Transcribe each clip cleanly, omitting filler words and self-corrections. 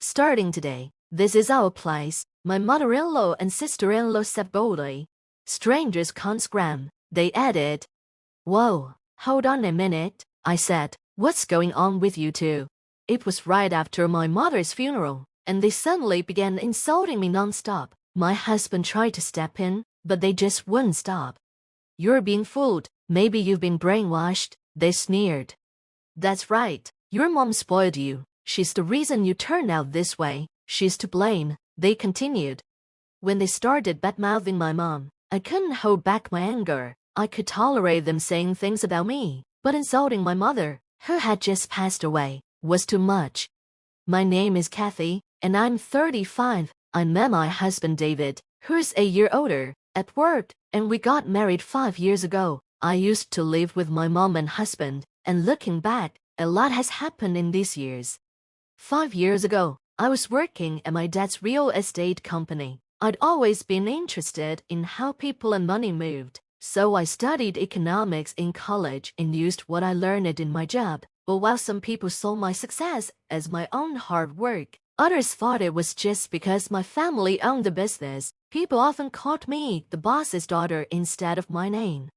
Starting today, this is our place, my mother-in-law and sister-in-law said boldly. Strangers can't scram, they added. Whoa, hold on a minute, I said. What's going on with you two? It was right after my mother's funeral, and they suddenly began insulting me non-stop. My husband tried to step in, but they just wouldn't stop. You're being fooled, maybe you've been brainwashed, they sneered. That's right, your mom spoiled you. She's the reason you turned out this way. She's to blame, they continued. When they started bad-mouthing my mom, I couldn't hold back my anger. I could tolerate them saying things about me, but insulting my mother, who had just passed away, was too much. My name is Kathy, and I'm 35. I met my husband David, who's a year older, at work, and we got married 5 years ago. I used to live with my mom and husband, and looking back, a lot has happened in these years. 5 years ago, I was working at my dad's real estate company. I'd always been interested in how people and money moved, so I studied economics in college and used what I learned in my job. But while some people saw my success as my own hard work, others thought it was just because my family owned the business. People often called me the boss's daughter instead of my name.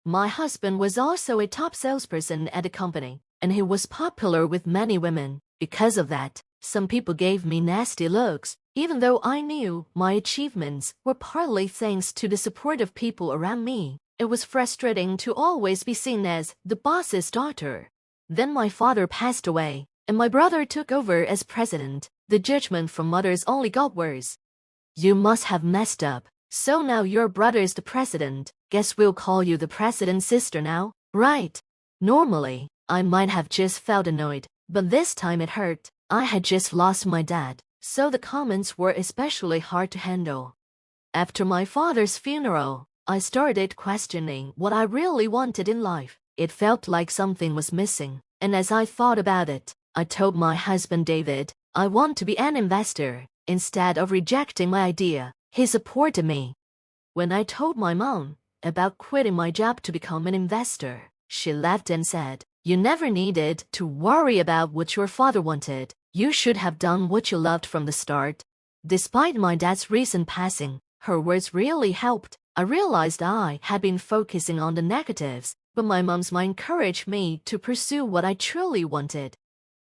My husband was also a top salesperson at the company, and he was popular with many women. Because of that, some people gave me nasty looks, even though I knew my achievements were partly thanks to the support of people around me. It was frustrating to always be seen as the boss's daughter. Then my father passed away, and my brother took over as president. The judgment from others only got worse. You must have messed up, so now your brother is the president. Guess we'll call you the president's sister now, right? Normally, I might have just felt annoyed, but this time it hurt. I had just lost my dad, so the comments were especially hard to handle. After my father's funeral, I started questioning what I really wanted in life. It felt like something was missing, and as I thought about it, I told my husband David, I want to be an investor. Instead of rejecting my idea, he supported me. When I told my mom about quitting my job to become an investor, she laughed and said, you never needed to worry about what your father wanted. You should have done what you loved from the start. Despite my dad's recent passing, her words really helped. I realized I had been focusing on the negatives, but my mom's mind encouraged me to pursue what I truly wanted.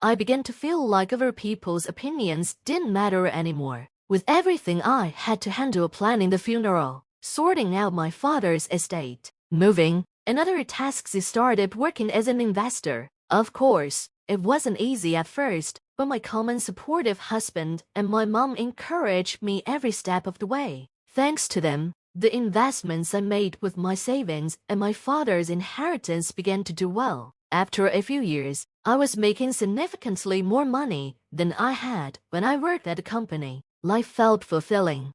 I began to feel like other people's opinions didn't matter anymore. With everything I had to handle, planning the funeral, sorting out my father's estate, moving, and other tasks, I started working as an investor. Of course, it wasn't easy at first, but my calm and supportive husband and my mom encouraged me every step of the way. Thanks to them, the investments I made with my savings and my father's inheritance began to do well. After a few years, I was making significantly more money than I had when I worked at the company. Life felt fulfilling.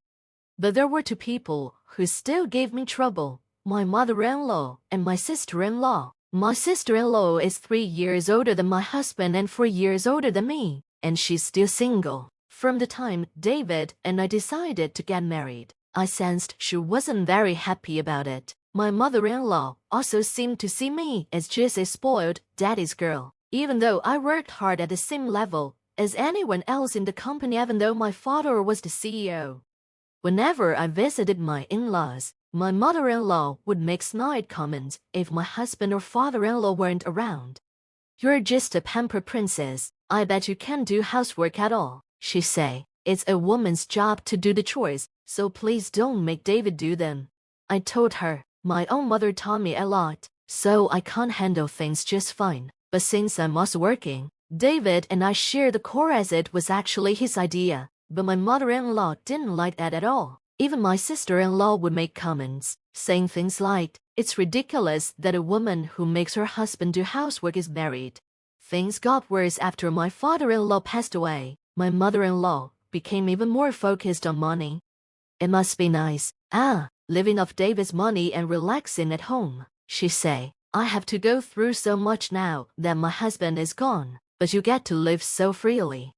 But there were two people who still gave me trouble: my mother-in-law and my sister-in-law. My sister-in-law is 3 years older than my husband and 4 years older than me, and she's still single. From the time David and I decided to get married, I sensed she wasn't very happy about it. My mother-in-law also seemed to see me as just a spoiled daddy's girl, even though I worked hard at the same level as anyone else in the company, even though my father was the CEO. Whenever I visited my in-laws, my mother-in-law would make snide comments if my husband or father-in-law weren't around. You're just a pampered princess. I bet you can't do housework at all, she'd say. It's a woman's job to do the chores, so please don't make David do them. I told her, my own mother taught me a lot, so I can't handle things just fine. But since I'm also working, David and I share the core, as it was actually his idea. But my mother-in-law didn't like that at all. Even my sister-in-law would make comments, saying things like, it's ridiculous that a woman who makes her husband do housework is married. Things got worse after my father-in-law passed away. My mother-in-law became even more focused on money. It must be nice, living off David's money and relaxing at home, she'd say. I have to go through so much now that my husband is gone, but you get to live so freely.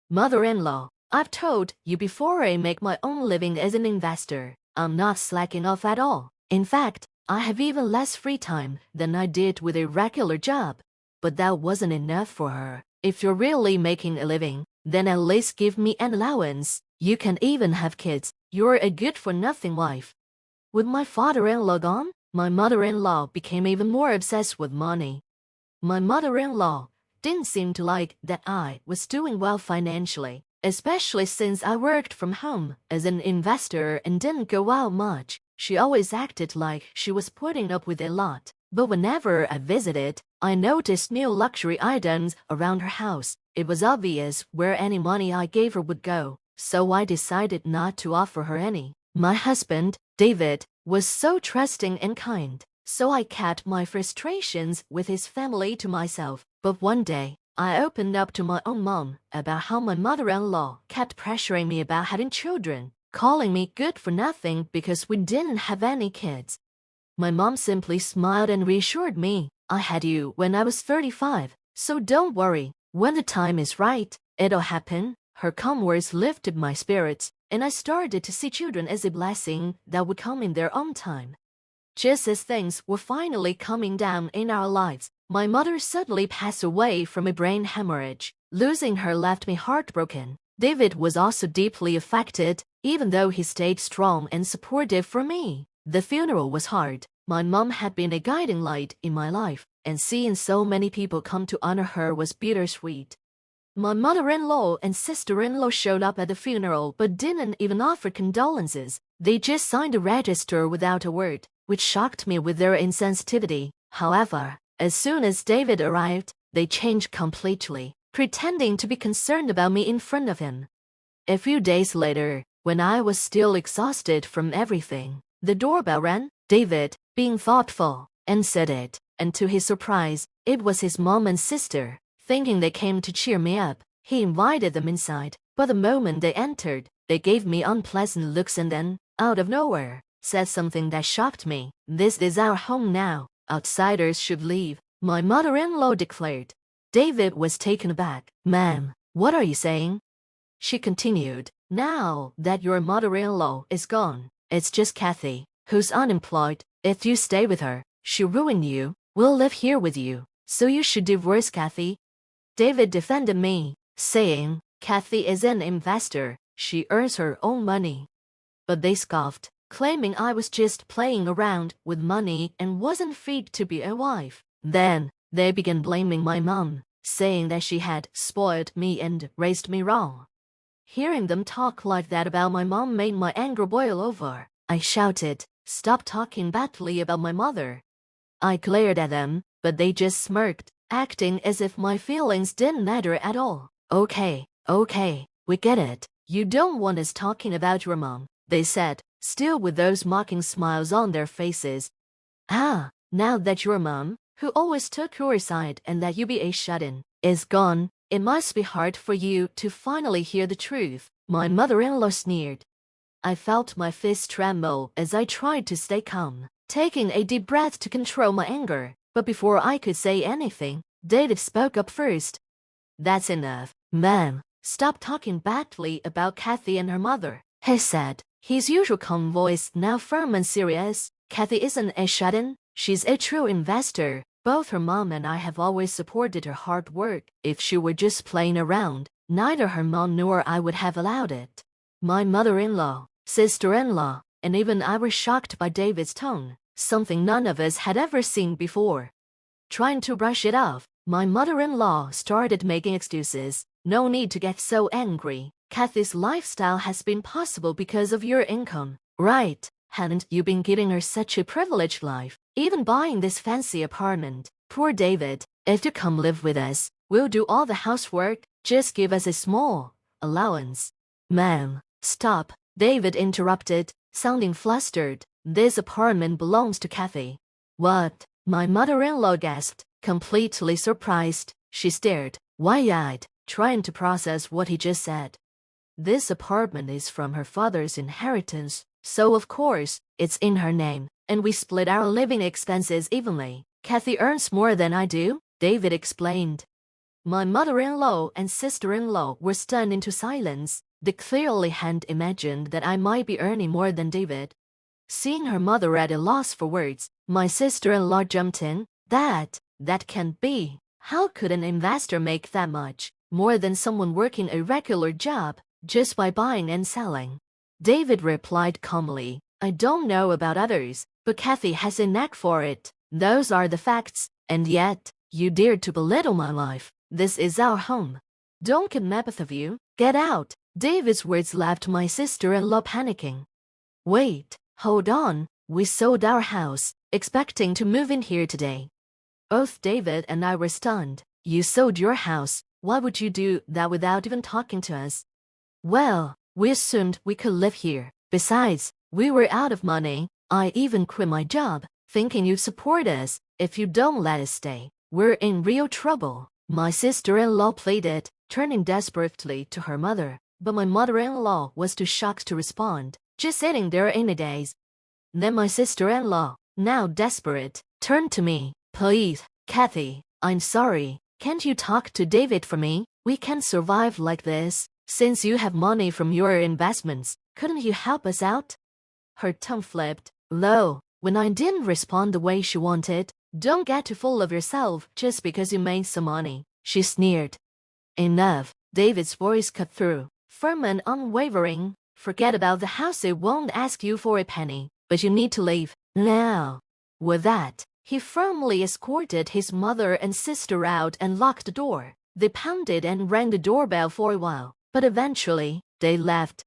Mother-in-law, I've told you before, I make my own living as an investor. I'm not slacking off at all. In fact, I have even less free time than I did with a regular job. But that wasn't enough for her. If you're really making a living, Then at least give me an allowance. You can even have kids. You're a good-for-nothing wife. With my father-in-law gone, my mother-in-law became even more obsessed with money. My mother-in-law didn't seem to like that I was doing well financially, especially since I worked from home as an investor and didn't go out much. She always acted like she was putting up with a lot. But whenever I visited, I noticed new luxury items around her house. It was obvious where any money I gave her would go, so I decided not to offer her any. My husband, David, was so trusting and kind, so I kept my frustrations with his family to myself. But one day, I opened up to my own mom about how my mother-in-law kept pressuring me about having children, calling me good for nothing because we didn't have any kids. My mom simply smiled and reassured me, I had you when I was 35, so don't worry. When the time is right, it'll happen. Her calm words lifted my spirits, and I started to see children as a blessing that would come in their own time. Just as things were finally coming down in our lives, my mother suddenly passed away from a brain hemorrhage. Losing her left me heartbroken. David was also deeply affected, even though he stayed strong and supportive for me. The funeral was hard. My mom had been a guiding light in my life, and seeing so many people come to honor her was bittersweet. My mother-in-law and sister-in-law showed up at the funeral but didn't even offer condolences. They just signed a register without a word, which shocked me with their insensitivity. However, as soon as David arrived, they changed completely, pretending to be concerned about me in front of him. A few days later, when I was still exhausted from everything, the doorbell rang. David, being thoughtful, answered it, and to his surprise, it was his mom and sister. Thinking they came to cheer me up, he invited them inside, but the moment they entered, they gave me unpleasant looks and then, out of nowhere, said something that shocked me. This is our home now. Outsiders should leave, my mother-in-law declared. David was taken aback. Ma'am, what are you saying? She continued, now that your mother-in-law is gone, it's just Kathy, who's unemployed. If you stay with her, she'll ruin you. We'll live here with you, so you should divorce Kathy. David defended me, saying, Kathy is an investor. She earns her own money. But they scoffed, claiming I was just playing around with money and wasn't fit to be a wife. Then, they began blaming my mom, saying that she had spoiled me and raised me wrong. Hearing them talk like that about my mom made my anger boil over. I shouted, stop talking badly about my mother. I glared at them, but they just smirked, acting as if my feelings didn't matter at all. Okay, we get it. You don't want us talking about your mom, they said, still with those mocking smiles on their faces. Ah, now that your mom, who always took your side and let you be a shut-in, is gone, it must be hard for you to finally hear the truth, my mother-in-law sneered. I felt my fists tremble as I tried to stay calm, taking a deep breath to control my anger. But before I could say anything, David spoke up first. That's enough, ma'am. Stop talking badly about Kathy and her mother, he said, his usual calm voice now firm and serious. Kathy isn't a shut-in, she's a true investor. Both her mom and I have always supported her hard work. If she were just playing around, neither her mom nor I would have allowed it. My mother-in-law, sister-in-law, and even I were shocked by David's tone, something none of us had ever seen before. Trying to brush it off, my mother-in-law started making excuses. No need to get so angry. Kathy's lifestyle has been possible because of your income, right? Hadn't you been giving her such a privileged life, even buying this fancy apartment? Poor David, if you come live with us, we'll do all the housework. Just give us a small allowance. Ma'am, stop, David interrupted, sounding flustered. This apartment belongs to Kathy. What? My mother-in-law gasped, completely surprised. She stared, wide-eyed, trying to process what he just said. This apartment is from her father's inheritance, so of course, it's in her name, and we split our living expenses evenly. Kathy earns more than I do, David explained. My mother-in-law and sister-in-law were stunned into silence. They clearly hadn't imagined that I might be earning more than David. Seeing her mother at a loss for words, my sister-in-law jumped in. That can't be. How could an investor make that much? more than someone working a regular job just by buying and selling. David replied calmly, I don't know about others, but Kathy has a knack for it. Those are the facts, and yet, you dared to belittle my life. This is our home. Don't kidnap both of you. Get out. David's words left my sister-in-law panicking. Wait, hold on. We sold our house, expecting to move in here today. Both David and I were stunned. You sold your house. Why would you do that without even talking to us? Well, we assumed we could live here. Besides, we were out of money. I even quit my job, thinking you'd support us. If you don't let us stay, we're in real trouble. My sister-in-law pleaded, turning desperately to her mother. But my mother-in-law was too shocked to respond, just sitting there in a daze. Then my sister-in-law, now desperate, turned to me. Please, Kathy, I'm sorry. Can't you talk to David for me? We can't survive like this. Since you have money from your investments, couldn't you help us out? Her tongue flipped low when I didn't respond the way she wanted. Don't get too full of yourself just because you made some money, she sneered. Enough. David's voice cut through, firm and unwavering. Forget about the house. It won't ask you for a penny, but you need to leave now. With that, he firmly escorted his mother and sister out and locked the door. They pounded and rang the doorbell for a while, but eventually, they left.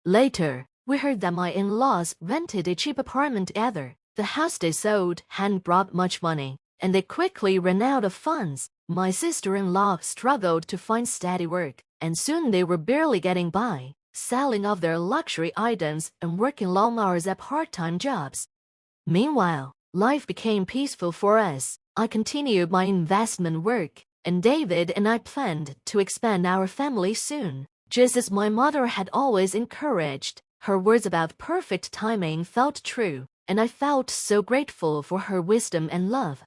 Later, we heard that my in-laws rented a cheap apartment together. The house they sold hadn't brought much money, and they quickly ran out of funds. My sister-in-law struggled to find steady work, and soon they were barely getting by, selling off their luxury items and working long hours at part-time jobs. Meanwhile, life became peaceful for us. I continued my investment work, and David and I planned to expand our family soon, just as my mother had always encouraged. Her words about perfect timing felt true, and I felt so grateful for her wisdom and love.